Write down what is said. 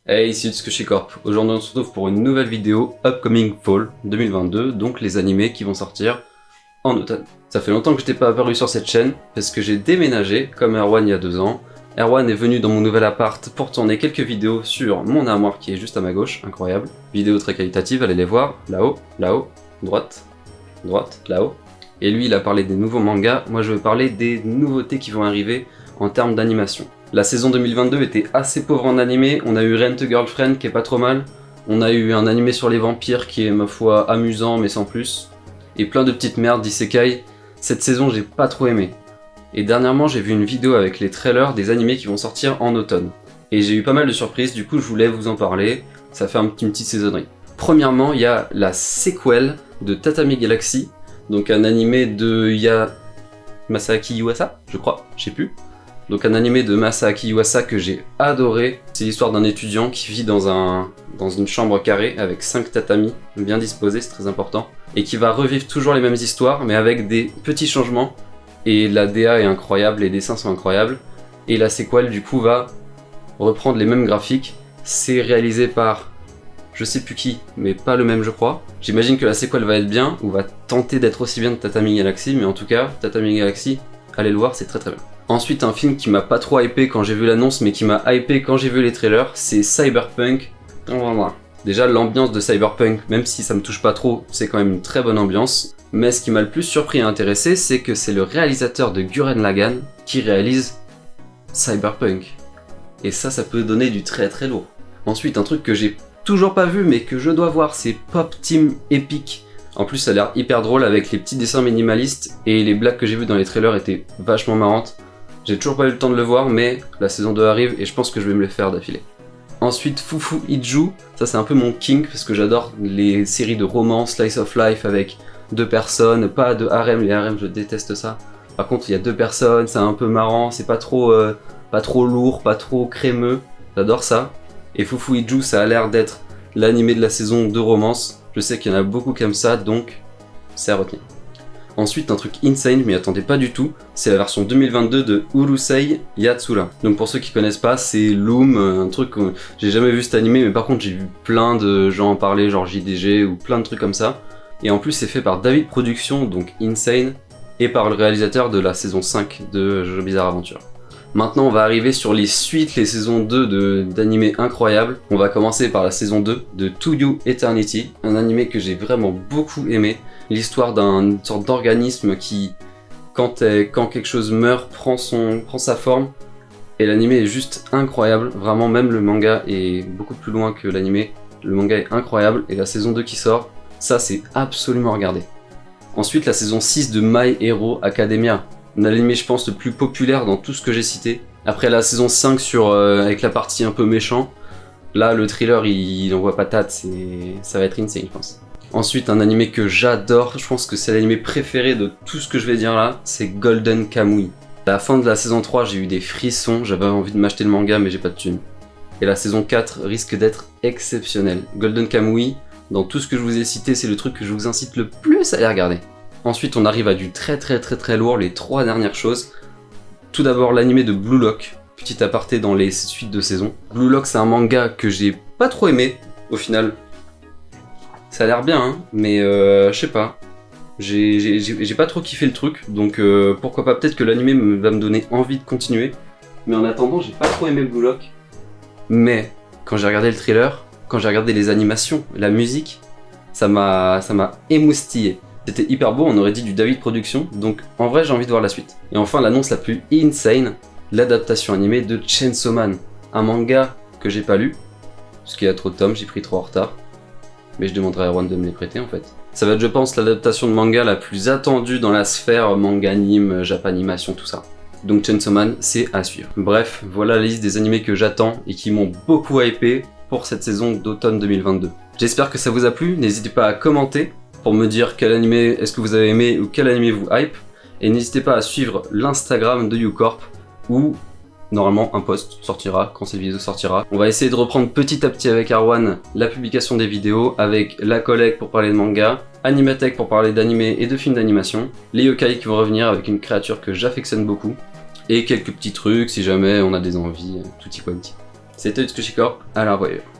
Hey, ici Tsukushi Corp. Aujourd'hui on se retrouve pour une nouvelle vidéo Upcoming Fall 2022, donc les animés qui vont sortir en automne. Ça fait longtemps que je n'étais pas apparu sur cette chaîne, parce que j'ai déménagé, comme Erwan il y a 2 ans. Erwan est venu dans mon nouvel appart pour tourner quelques vidéos sur mon armoire qui est juste à ma gauche, incroyable. Vidéos très qualitatives, allez les voir, là-haut, là-haut, droite, droite, là-haut. Et lui il a parlé des nouveaux mangas, moi je vais parler des nouveautés qui vont arriver en termes d'animation. La saison 2022 était assez pauvre en animé, on a eu Rent a Girlfriend qui est pas trop mal, on a eu un animé sur les vampires qui est ma foi amusant mais sans plus, et plein de petites merdes d'isekai. Cette saison j'ai pas trop aimé. Et dernièrement j'ai vu une vidéo avec les trailers des animés qui vont sortir en automne. Et j'ai eu pas mal de surprises, du coup je voulais vous en parler, ça fait une petite saisonnerie. Premièrement il y a la sequel de Tatami Galaxy, donc un animé de Masaaki Yuasa, je crois, je sais plus. Donc un animé de Masaaki Yuasa que j'ai adoré. C'est l'histoire d'un étudiant qui vit dans une chambre carrée avec 5 tatamis bien disposés, c'est très important. Et qui va revivre toujours les mêmes histoires mais avec des petits changements. Et la DA est incroyable, les dessins sont incroyables. Et la sequel du coup va reprendre les mêmes graphiques. C'est réalisé par je sais plus qui, mais pas le même je crois. J'imagine que la sequel va être bien, ou va tenter d'être aussi bien que Tatami Galaxy, mais en tout cas, Tatami Galaxy, allez le voir, c'est très très bien. Ensuite, un film qui m'a pas trop hypé quand j'ai vu l'annonce, mais qui m'a hypé quand j'ai vu les trailers, c'est Cyberpunk. Déjà, l'ambiance de Cyberpunk, même si ça me touche pas trop, c'est quand même une très bonne ambiance. Mais ce qui m'a le plus surpris et intéressé, c'est que c'est le réalisateur de Gurren Lagann qui réalise Cyberpunk. Et ça peut donner du très très lourd. Ensuite, un truc que j'ai toujours pas vu, mais que je dois voir, c'est Pop Team Epic. En plus, ça a l'air hyper drôle avec les petits dessins minimalistes, et les blagues que j'ai vues dans les trailers étaient vachement marrantes. J'ai toujours pas eu le temps de le voir, mais la saison 2 arrive et je pense que je vais me les faire d'affilée. Ensuite, Fufu Iju, ça c'est un peu mon kink parce que j'adore les séries de romance, slice of life avec 2 personnes, pas de harem, les harems je déteste ça. Par contre, il y a 2 personnes, c'est un peu marrant, c'est pas trop lourd, pas trop crémeux, j'adore ça. Et Fufu Iju, ça a l'air d'être l'animé de la saison de romance, je sais qu'il y en a beaucoup comme ça, donc c'est à retenir. Ensuite, un truc insane, je m'y attendais pas du tout, c'est la version 2022 de Urusei Yatsura. Donc pour ceux qui connaissent pas, c'est Loom, un truc que j'ai jamais vu cet animé, mais par contre j'ai vu plein de gens en parler, genre JDG ou plein de trucs comme ça. Et en plus c'est fait par David Productions, donc Insane, et par le réalisateur de la saison 5 de Jojo Bizarre Adventure. Maintenant on va arriver sur les suites, les saisons 2 d'animés incroyables. On va commencer par la saison 2 de To You Eternity, un animé que j'ai vraiment beaucoup aimé. L'histoire d'une sorte d'organisme qui, quand quelque chose meurt, prend sa forme. Et l'animé est juste incroyable, vraiment même le manga est beaucoup plus loin que l'animé. Le manga est incroyable et la saison 2 qui sort, ça c'est absolument à regarder. Ensuite la saison 6 de My Hero Academia, un animé je pense le plus populaire dans tout ce que j'ai cité. Après la saison 5 avec la partie un peu méchant, là le thriller il envoie patate, ça va être insane je pense. Ensuite un animé que j'adore, je pense que c'est l'animé préféré de tout ce que je vais dire là, c'est Golden Kamuy. À la fin de la saison 3 j'ai eu des frissons, j'avais envie de m'acheter le manga mais j'ai pas de thune. Et la saison 4 risque d'être exceptionnelle. Golden Kamuy, dans tout ce que je vous ai cité, c'est le truc que je vous incite le plus à aller regarder. Ensuite on arrive à du très lourd, les 3 dernières choses. Tout d'abord l'animé de Blue Lock, petit aparté dans les suites de saison. Blue Lock c'est un manga que j'ai pas trop aimé au final. Ça a l'air bien hein, mais je sais pas. J'ai pas trop kiffé le truc, donc pourquoi pas, peut-être que l'animé va me donner envie de continuer. Mais en attendant j'ai pas trop aimé Blue Lock. Mais quand j'ai regardé le trailer, quand j'ai regardé les animations, la musique, ça m'a émoustillé. C'était hyper beau, on aurait dit du David Productions, donc en vrai j'ai envie de voir la suite. Et enfin l'annonce la plus insane, l'adaptation animée de Chainsaw Man, un manga que j'ai pas lu, parce qu'il y a trop de tomes, j'ai pris trop en retard. Mais je demanderai à Erwan de me les prêter en fait. Ça va être je pense l'adaptation de manga la plus attendue dans la sphère manga anime, japanimation, tout ça. Donc Chainsaw Man, c'est à suivre. Bref, voilà la liste des animés que j'attends et qui m'ont beaucoup hypé pour cette saison d'automne 2022. J'espère que ça vous a plu, n'hésitez pas à commenter pour me dire quel animé est-ce que vous avez aimé ou quel animé vous hype. Et n'hésitez pas à suivre l'Instagram de YouCorp où normalement un post sortira quand cette vidéo sortira. On va essayer de reprendre petit à petit avec Erwan la publication des vidéos, avec la collègue pour parler de manga, Animatech pour parler d'animé et de films d'animation, les yokai qui vont revenir avec une créature que j'affectionne beaucoup, et quelques petits trucs si jamais on a des envies, tutti quanti. C'était Utsushi Corp, à la revoyure.